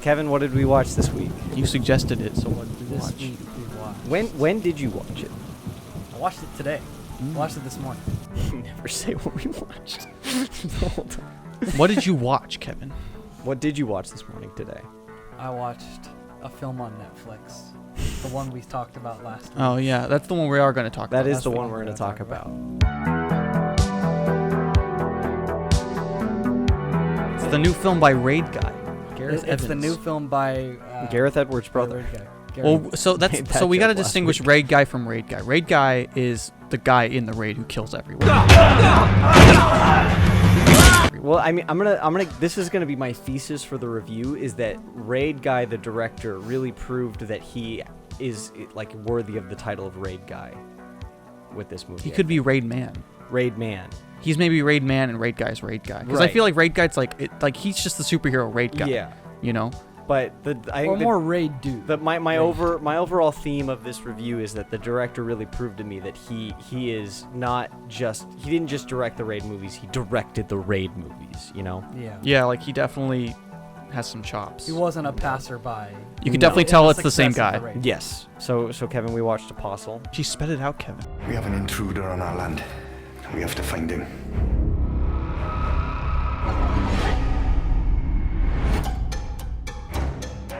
Kevin, what did we watch this week? You suggested it, so what did we This watch? week we watched. When did you watch it? I watched it today. I watched it this morning. You never say what we watched the whole time. What did you watch, Kevin? What did you watch this morning today? I watched a film on Netflix. The one we talked about last week. Oh yeah, that's the one we are going to talk about. That is That's the the one one we're we're going to gonna talk talk about. It's the new film by Raid Guy, Gareth It's the Evans. new film by Gareth Edwards' brother. Well, so Made that's that so we got to joke last distinguish week. Raid Guy from Raid Guy. Raid Guy is the guy in the raid who kills everyone. Well, I mean, I'm gonna. This is gonna be my thesis for the review: is that Raid Guy, the director, really proved that he is like worthy of the title of Raid Guy with this movie. He could be Raid Man. Raid Man. He's maybe Raid Man and Raid Guy's Raid Guy. Because I Right. feel like Raid Guy's like he's just the superhero Raid Guy. Yeah, You know? but I Or think more raid dude. my overall theme of this review is that the director really proved to me that he is not just he didn't just direct the Raid movies, he directed the Raid movies, you know? Yeah. Yeah, like he definitely has some chops. He wasn't a passerby. You can No. definitely tell In it's the same success of guy. the raid. Yes. So Kevin, we watched Apostle. She spit it out, Kevin. We have an intruder on our land. We have to find him.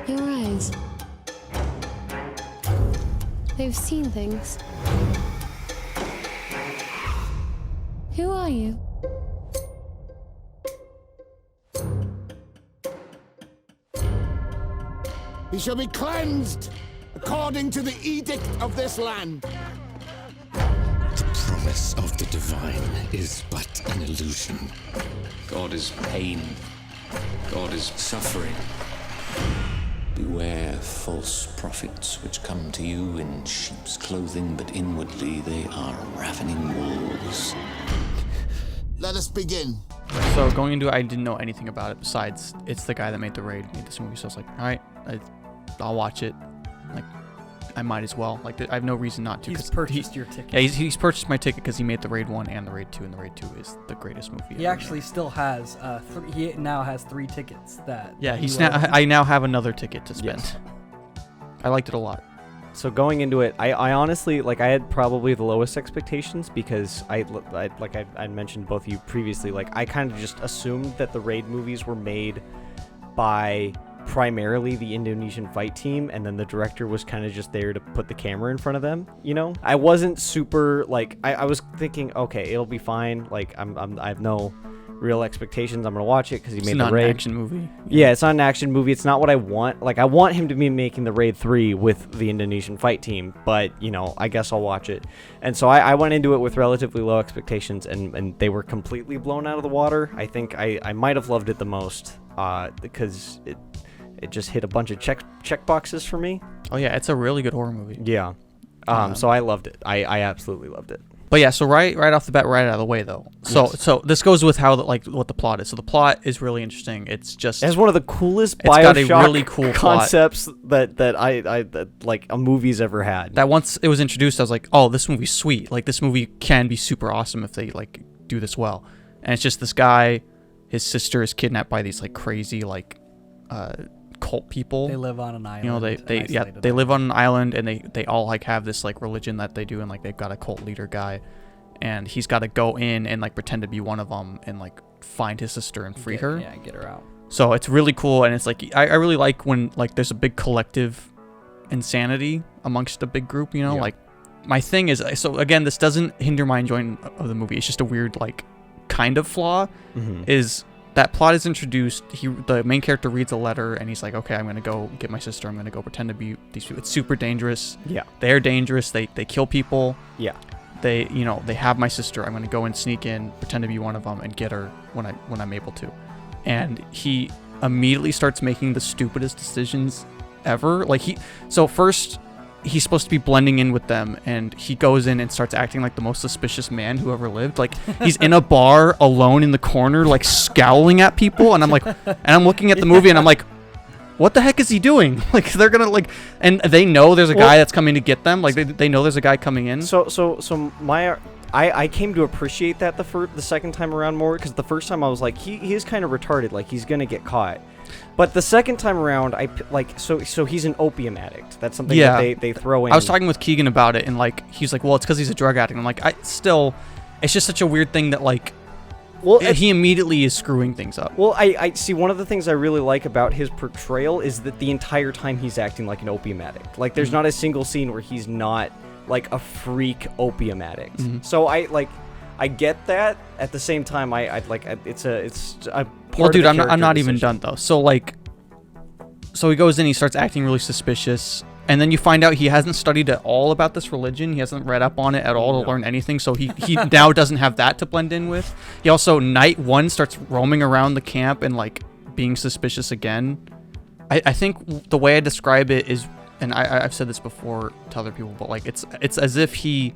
Your eyes. They've seen things. Who are you? He shall be cleansed according to the edict of this land. The promise of the divine is but an illusion. God is pain. God is suffering. Beware false prophets which come to you in sheep's clothing, but inwardly they are ravening wolves. Let us begin. So going into it, I didn't know anything about it besides it's the guy that made the raid, made this movie. So I was like, all right, I'll watch it. Like, I might as well. Like, I have no reason not to. He's 'cause purchased your ticket. Yeah, he's purchased my ticket because he made the Raid 1 and the Raid 2, and the Raid 2 is the greatest movie He ever actually made. still has. He now has 3 tickets that. Yeah, he I now have another ticket to spend. Yes. I liked it a lot. So going into it, I honestly, like, I had probably the lowest expectations because I mentioned both of you previously, like, I kind of just assumed that the Raid movies were made by primarily the Indonesian fight team, and then the director was kind of just there to put the camera in front of them, you know? I wasn't super, like, I was thinking, okay, it'll be fine, like, I have no real expectations, I'm gonna watch it because he It's made not the Raid. an action movie. Yeah, it's not an action movie. It's not what I want. Like, I want him to be making the Raid 3 with the Indonesian fight team, but, you know, I guess I'll watch it. And so I went into it with relatively low expectations, and they were completely blown out of the water. I think I might have loved it the most because it just hit a bunch of check boxes for me. Oh yeah, it's a really good horror movie. Yeah. So I loved it. I absolutely loved it. But yeah, so right off the bat, right out of the way though. So this goes with how what the plot is. So the plot is really interesting. It's just It has one of the coolest It's got a BioShock really cool plot. concepts that I like a movie's ever had. that once it was introduced, I was like, oh, this movie's sweet. Like this movie can be super awesome if they like do this well. And it's just this guy, his sister is kidnapped by these like crazy like cult people. They live on an island. You know, they live on an island, and they all like have this like religion that they do, and like they've got a cult leader guy, and he's got to go in and like pretend to be one of them and like find his sister and free her. Yeah, get her out. So it's really cool, and it's like I really like when like there's a big collective insanity amongst a big group. You know, Yeah. like my thing is, so again, this doesn't hinder my enjoyment of the movie. It's just a weird like kind of flaw. Mhm. Is that plot is introduced, the main character reads a letter and he's like, okay, I'm gonna go get my sister, I'm gonna go pretend to be these people. It's super dangerous. Yeah. They're dangerous, they kill people. Yeah. They have my sister, I'm gonna go and sneak in, pretend to be one of them and get her when I'm able to. And he immediately starts making the stupidest decisions ever. Like first he's supposed to be blending in with them, and he goes in and starts acting like the most suspicious man who ever lived. Like he's in a bar alone in the corner, like scowling at people, and I'm like, and I'm looking at the movie, and I'm like, what the heck is he doing? Like they're gonna like, and they know there's a guy that's coming to get them. Like they know there's a guy coming in. I came to appreciate that the second time around more, because the first time I was like, he is kind of retarded, like he's gonna get caught. But the second time around, so he's an opium addict. That's something Yeah. that they throw in. I was talking with Keegan about it, and like he's like, well, it's because he's a drug addict. I'm like, it's just such a weird thing that like, well, he immediately is screwing things up. Well, I see. One of the things I really like about his portrayal is that the entire time he's acting like an opium addict. Like, there's not a single scene where he's not like a freak opium addict. So I get that. At the same time, it's a part Well, dude, of the I'm not even decision. done though. So he goes in, he starts acting really suspicious, and then you find out he hasn't studied at all about this religion. He hasn't read up on it at all to learn anything. So he now doesn't have that to blend in with. He also night one starts roaming around the camp and like being suspicious again. I think the way I describe it is, and I've said this before to other people, but like it's as if he,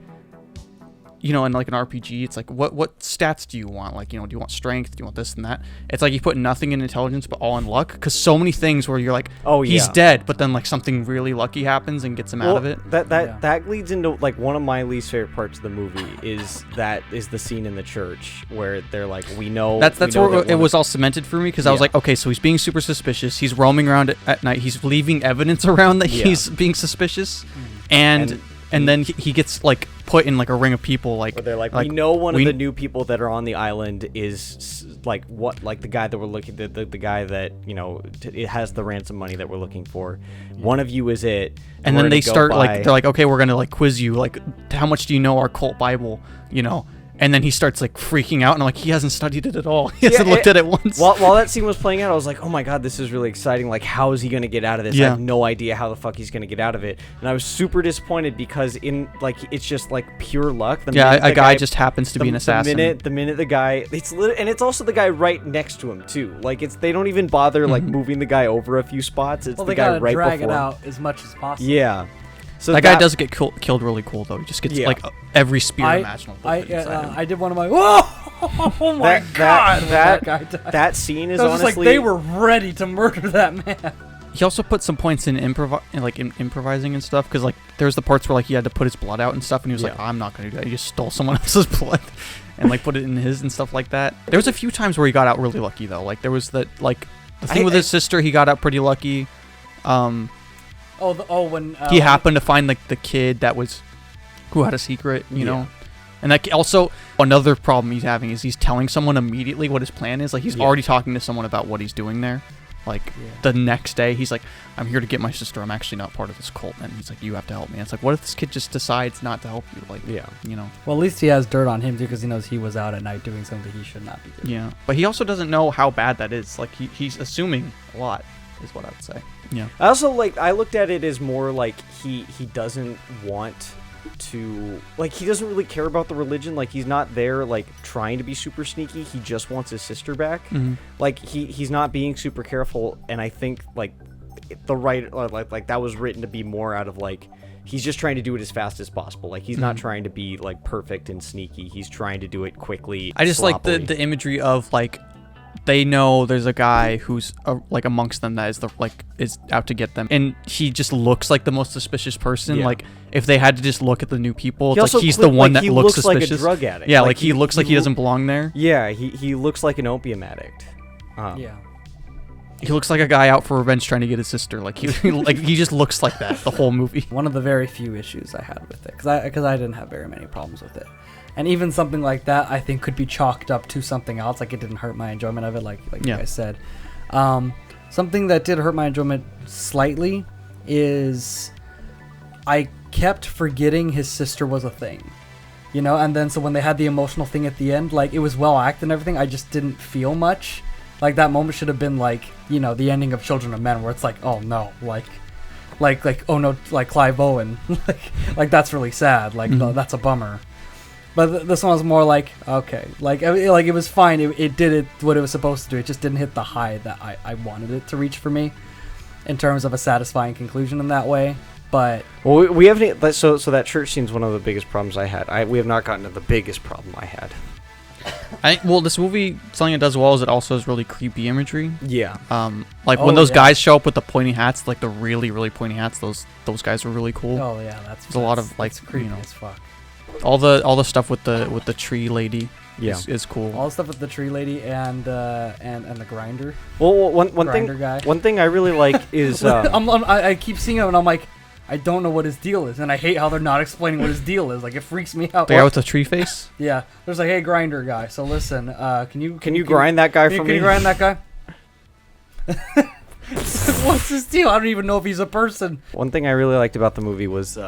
you know, in like an RPG, it's like what stats do you want? Like, you know, do you want strength? Do you want this and that? It's like you put nothing in intelligence but all in luck, because so many things where you're like, oh yeah, he's dead, but then like something really lucky happens and gets him out of it. That leads into like one of my least favorite parts of the movie is the scene in the church where they're like, we know That's we know where that it was all cemented for me, because I was like, okay, so he's being super suspicious. He's roaming around at night. He's leaving evidence around that he's being suspicious, and then he gets like put in like a ring of people, like where they're like, we know one of the new people that are on the island is like the guy that we're looking, the guy that, you know, it has the ransom money that we're looking for. One of you is it. And then they start like, they're like, okay, we're gonna like quiz you, like, how much do you know our cult Bible, you know? And then he starts like freaking out, and I'm like, he hasn't studied it at all. He hasn't looked at it once. While that scene was playing out, I was like, oh my god, this is really exciting. Like, how is he gonna get out of this? I have no idea how the fuck he's gonna get out of it. And I was super disappointed because it's just like pure luck. A guy just happens to be an assassin. The minute the guy, and it's also the guy right next to him too. Like, they don't even bother like moving the guy over a few spots. It's the guy right before. Drag it out as much as possible. Yeah. So that guy does get killed really cool though. He just gets like every spear imaginable. I did one of my oh my god, that guy died. That scene is honestly, honestly like they were ready to murder that man. He also put some points in improvising and stuff, because like there's the parts where like he had to put his blood out and stuff, and he was like, I'm not gonna do that. He just stole someone else's blood and like put it in his and stuff like that. There was a few times where he got out really lucky though. Like there was the thing with his sister, he got out pretty lucky. When he happened to find like the kid who had a secret, you know. And that also, another problem he's having is he's telling someone immediately what his plan is. Like he's already talking to someone about what he's doing there. Like the next day he's like, I'm here to get my sister. I'm actually not part of this cult. And he's like, you have to help me. And it's like, what if this kid just decides not to help you? Like, you know. Well, at least he has dirt on him too, because he knows he was out at night doing something he should not be doing. Yeah, but he also doesn't know how bad that is. Like he's assuming a lot, is what I would say. Yeah. I also I looked at it as more like he doesn't want to, like, he doesn't really care about the religion. Like, he's not there like trying to be super sneaky. He just wants his sister back. Like he's not being super careful, and I think like the right like that was written to be more out of like he's just trying to do it as fast as possible. Like he's not trying to be like perfect and sneaky. He's trying to do it quickly. I just sloppily. like the imagery of like, they know there's a guy who's like amongst them that is out to get them, and he just looks like the most suspicious person. Like if they had to just look at the new people, it's like he's the one that looks suspicious. Like a drug addict. Yeah, like he looks like he doesn't belong there. Yeah, he looks like an opium addict. He looks like a guy out for revenge trying to get his sister. Like he just looks like that the whole movie. One of the very few issues I had with it, because I didn't have very many problems with it. And even something like that, I think, could be chalked up to something else. Like, it didn't hurt my enjoyment of it, like you guys said. Something that did hurt my enjoyment slightly is I kept forgetting his sister was a thing. You know? And then so when they had the emotional thing at the end, like, it was well acted and everything, I just didn't feel much. Like, that moment should have been like, you know, the ending of Children of Men, where it's like, oh no, like oh no, like Clive Owen. like that's really sad. Like, no, that's a bummer. But this one was more like, okay, like it was fine. It did what it was supposed to do. It just didn't hit the high that I wanted it to reach for me, in terms of a satisfying conclusion in that way. But well, we haven't. So that church scene's one of the biggest problems I had. We have not gotten to the biggest problem I had. This movie, something it does well is it also has really creepy imagery. Yeah. When those guys show up with the pointy hats, like the really really pointy hats, those guys are really cool. Oh yeah, that's a lot of like, creepy you know, as fuck. All the stuff with the tree lady is cool. All the stuff with the tree lady and the grinder. Well, one Grinder thing guy. one thing I really like is I keep seeing him and I'm like, I don't know what his deal is, and I hate how they're not explaining what his deal is. Like, it freaks me out. The guy with the tree face. Yeah, there's like, hey, grinder guy. So listen, can you grind that guy for Can me? you grind that guy? What's his deal? I don't even know if he's a person. One thing I really liked about the movie was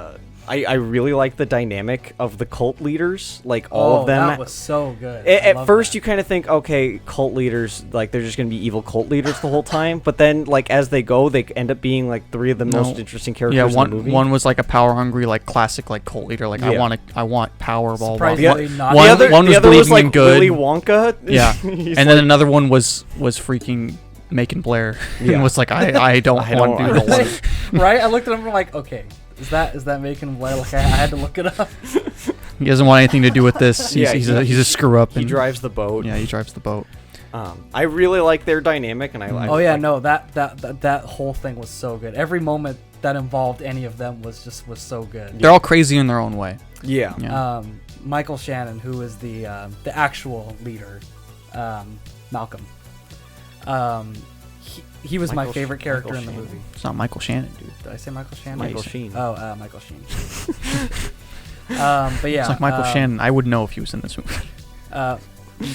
I really liked the dynamic of the cult leaders, like all of them. That was so good. At first, you kind of think, okay, cult leaders, like they're just gonna be evil cult leaders the whole time. But then, like as they go, they end up being like three of the most interesting characters in the movie. One was like a power hungry, like classic, like cult leader. Like I want power, blah blah. Surprisingly not. One was the other was like good. Willy Wonka. Yeah, and then another one was freaking Macon Blair, and was like, I don't want to do this. Right? I looked at him and I'm like, okay, is that Macon Blair? Like I had to look it up. He doesn't want anything to do with this. He's a screw up. He drives the boat. Yeah, he drives the boat. I really like their dynamic, and that whole thing was so good. Every moment that involved any of them was so good. They're all crazy in their own way. Yeah. Michael Shannon, who is the actual leader, Malcolm. He was my favorite character in the movie. It's not Michael Shannon, dude. Did I say Michael Shannon? Michael Sheen. Oh, Michael Sheen. But yeah, it's like Michael Shannon. I would know if he was in this movie.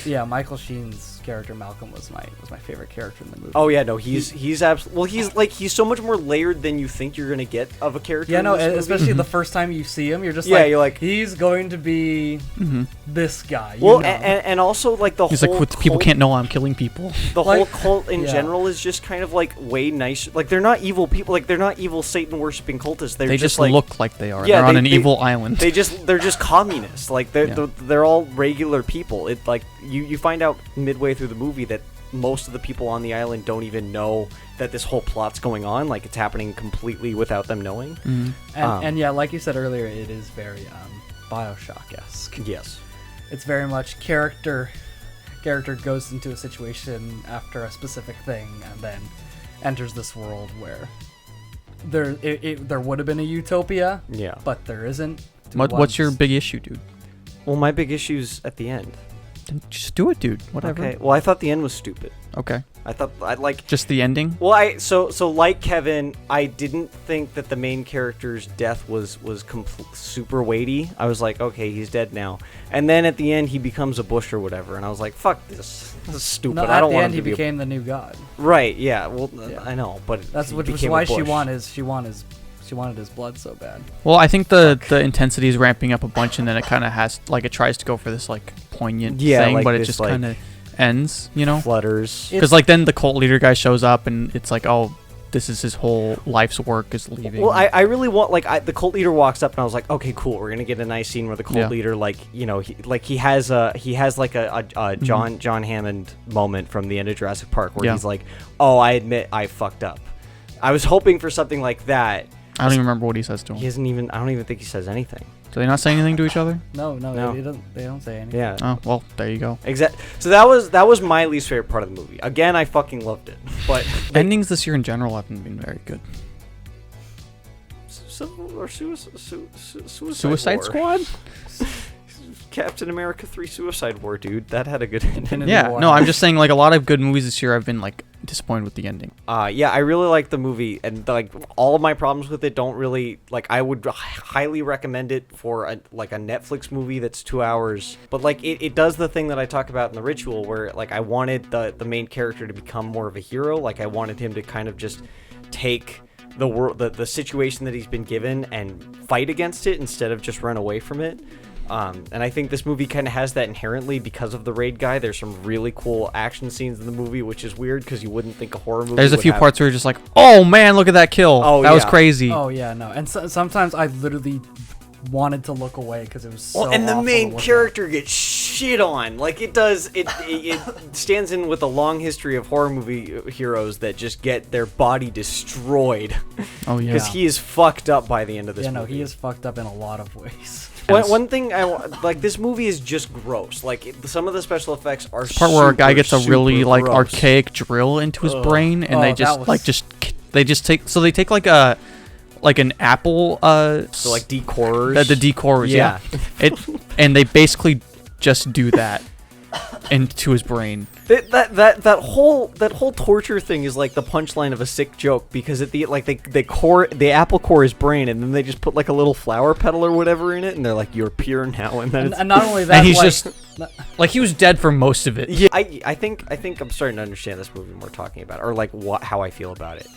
Yeah, Michael Sheen's character Malcolm was my favorite character in the movie. Oh yeah, no, he's absolutely he's so much more layered than you think you're gonna get of a character. Yeah, in no, this movie. especially the first time you see him, you're just you're like he's going to be this guy. Well, and also like he's whole like people can't know I'm killing people. The whole cult in general is just kind of like way nice. Like they're not evil people. Like they're not evil Satan worshipping cultists. They just like, look like they are. Yeah, they're on an evil island. They're just communists. Like they're all regular people. It like you find out midway through the movie that most of the people on the island don't even know that this whole plot's going on. Like it's happening completely without them knowing. And yeah, like you said earlier, it is very Bioshock-esque. Yes, it's very much character goes into a situation after a specific thing and then enters this world where there would have been a utopia. Yeah, but there isn't. What's your big issue, dude? Well, my big issue's at the end. Then just do it, dude. Whatever. Okay. Well, I thought the end was stupid. Okay. I thought I'd like just the ending. Well, so like Kevin, I didn't think that the main character's death was super weighty. I was like, okay, he's dead now. And then at the end, he becomes a bush or whatever, and I was like, fuck this. This is stupid. No, I don't want. At the end, him he to became the new god. Right. Yeah. Well, I know, but that's which was why she wanted his blood so bad. Well, I think the intensity is ramping up a bunch, and then it kind of has it tries to go for this like poignant thing, like but it just kind of ends, flutters. Because like then the cult leader guy shows up, and it's like, oh, this is his whole life's work is leaving. Well, I really want the cult leader walks up, and I was like, okay, cool, we're gonna get a nice scene where the cult leader he has a John Hammond moment from the end of Jurassic Park where he's like, oh, I admit I fucked up. I was hoping for something like that. I don't even remember what he says to him. I don't even think he says anything. Do they not say anything to each other? No. They don't say anything. Yeah. Oh, well, there you go. Exactly. So that was my least favorite part of the movie. Again, I fucking loved it. But endings this year in general haven't been very good. Suicide Squad? Captain America 3 Suicide War, dude. That had a good ending. Yeah, no, I'm just saying, like, a lot of good movies this year I've been, like, disappointed with the ending. Yeah, I really like the movie, and, like, all of my problems with it don't really, like, I would highly recommend it for, a Netflix movie that's 2 hours. But, like, it does the thing that I talk about in The Ritual, where, like, I wanted the main character to become more of a hero. Like, I wanted him to kind of just take the world, the situation that he's been given and fight against it instead of just run away from it. And I think this movie kind of has that inherently because of the raid guy. There's some really cool action scenes in the movie, which is weird because you wouldn't think a horror movie. There's a few parts where you're just like, oh man, look at that kill. Oh, that was crazy. Oh yeah, no. And sometimes I literally wanted to look away because it was so and the awful main character gets shit on. Like it does. It stands in with a long history of horror movie heroes that just get their body destroyed. Oh yeah. Because he is fucked up by the end of this movie. Yeah, no, he is fucked up in a lot of ways. One thing this movie is just gross. Like some of the special effects are. The part where a guy gets a really like gross. archaic drill into his brain, and they just take like like an Apple So like decorers. the decorers, yeah. And they basically just do that into his brain. That whole torture thing is like the punchline of a sick joke, because at the like the apple core his brain, and then they just put like a little flower petal or whatever in it, and they're like, "You're pure now," and then and not only that, and he's just like he was dead for most of it. Yeah, I think I'm starting to understand this movie we're talking about, or like how I feel about it.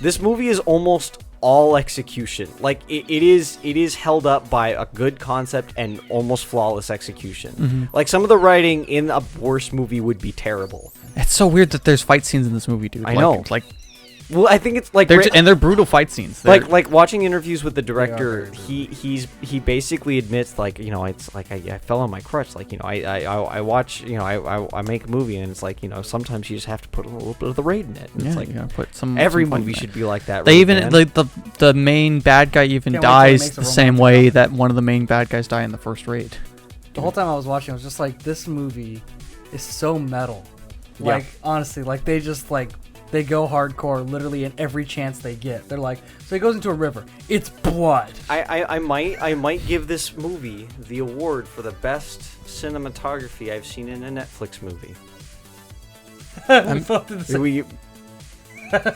This movie is almost all execution. Like it is held up by a good concept and almost flawless execution. Like some of the writing in a worse movie would be terrible. It's so weird that there's fight scenes in this movie, dude. I know. Like, well, I think it's like they're brutal fight scenes. Like watching interviews with the director, he basically admits, like, you know, it's like I fell on my crutch. Like, you know, I watch, you know, I make a movie, and it's like, you know, sometimes you just have to put a little bit of the raid in it. And yeah, it's like you gotta put some. Every some movie should be like that. They right, even man? like the main bad guy even Can't wait till it dies makes a the same romantic way comedy. that one of the main bad guys die in the first raid. The whole time I was watching, I was just like, this movie is so metal. Yeah. Like, honestly, like they just like they go hardcore literally in every chance they get. They're like, so he goes into a river. It's blood. I might give this movie the award for the best cinematography I've seen in a Netflix movie. We both did the same.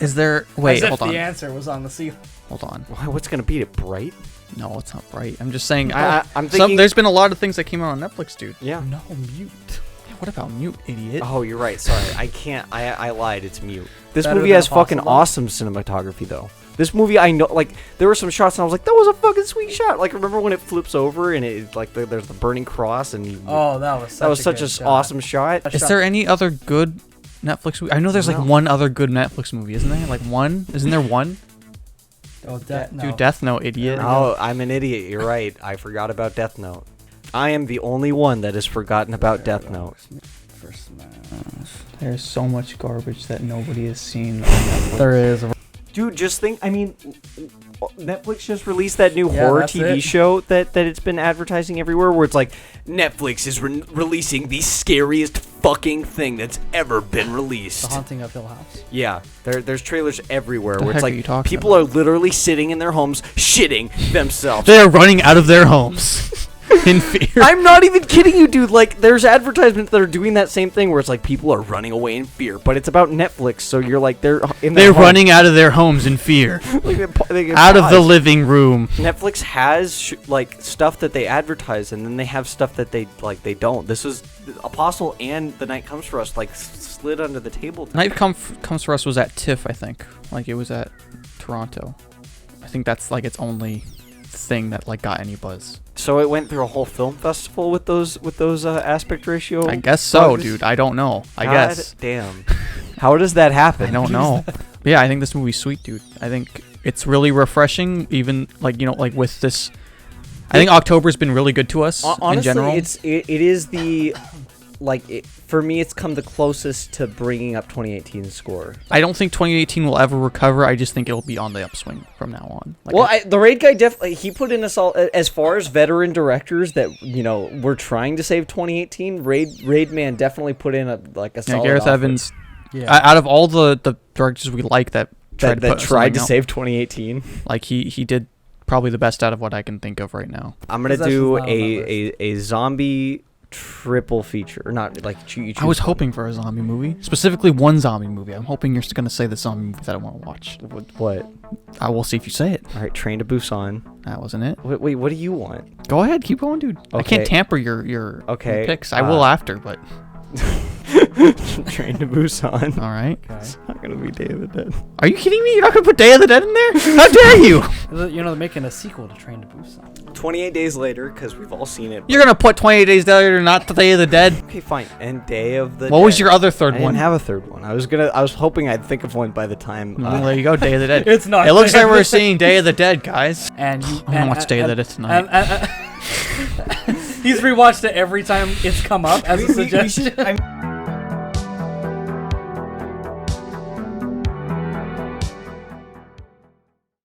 Is there? As Wait, if hold on. the answer was on the ceiling. Hold on. What's gonna beat it? Bright? No, it's not right. I'm just saying. I'm thinking. There's been a lot of things that came out on Netflix, dude. Yeah. No, Mute. Yeah, what about Mute, idiot? Oh, you're right. Sorry, I can't. I lied. It's Mute. This Better movie than has fucking Impossible? awesome cinematography, though. This movie, I know, like, there were some shots, and I was like, that was a fucking sweet shot. Like, remember when it flips over and it like there's the burning cross, and Oh, that was such a an good shot. awesome shot. Is there any other good Netflix movie? I know there's like No. one other good Netflix movie, isn't there? Like one? Isn't there one? Oh, no. Dude, Death Note, idiot. Oh, I'm an idiot. You're right. I forgot about Death Note. I am the only one that has forgotten about Death Note. First Smash. There's so much garbage that nobody has seen. There is. Dude, just think, I mean, Netflix just released that new Yeah, horror that's TV it. show that it's been advertising everywhere, where it's like, Netflix is releasing the scariest fucking thing that's ever been The released. Haunting of Hill House. Yeah, there's trailers everywhere The where it's heck are you like talking people about? are literally sitting in their homes shitting themselves. They are running out of their homes in fear. I'm not even kidding you, dude. Like, there's advertisements that are doing that same thing where it's like people are running away in fear, but it's about Netflix, so you're like they're running out of their homes in fear. Out of the living room. Netflix has like stuff that they advertise, and then they have stuff that they don't. This was Apostle and The Night Comes for Us like slid under the table. Night Comes for Us was at TIFF, I think. Like it was at Toronto. I think that's like its only thing that like got any buzz. So it went through a whole film festival with those aspect ratio. I guess so, bugs? dude. I don't know. I God guess. Damn. How does that happen? I don't know. But yeah, I think this movie's sweet, dude. I think it's really refreshing, even like, you know, like with this. I think October's been really good to us Honestly, in general. it is the for me, it's come the closest to bringing up 2018's score. I don't think 2018 will ever recover. I just think it'll be on the upswing from now on. Like Well, the Raid guy definitely, he put in us all, as far as veteran directors that, you know, were trying to save 2018, Raid Man definitely put in a solid Gareth offer. Evans. Yeah. Out of all the directors we like that tried that to, tried to out, save 2018. like he did probably the best out of what I can think of right now. I'm gonna Possession's do not on that a zombie triple feature, or not like you I was choose one. hoping for a zombie movie, specifically one zombie movie. I'm hoping you're gonna say the zombie movie that I want to watch. What? I will see if you say it. All right, Train to Busan. That wasn't it. Wait, what do you want? Go ahead, keep going, dude. I Okay. can't tamper your Okay, picks. I will after, but Train to Busan. all right. It's not gonna be Day of the Dead. Are you kidding me? You're not gonna put Day of the Dead in there? How dare you? You know, they're making a sequel to Train to Busan. 28 days later, because we've all seen it. You're gonna put 28 Days Later, not the Day of the Dead? Okay, fine. And Day of the Dead. What was your other third I one? didn't have a third one. I was hoping I'd think of one by the time. Well, there you go, Day of the Dead. It's not It looks Day like of we're the seeing Day of the Dead, guys. And you, I'm gonna watch Day of the Dead tonight. He's rewatched it every time it's come up as a suggestion.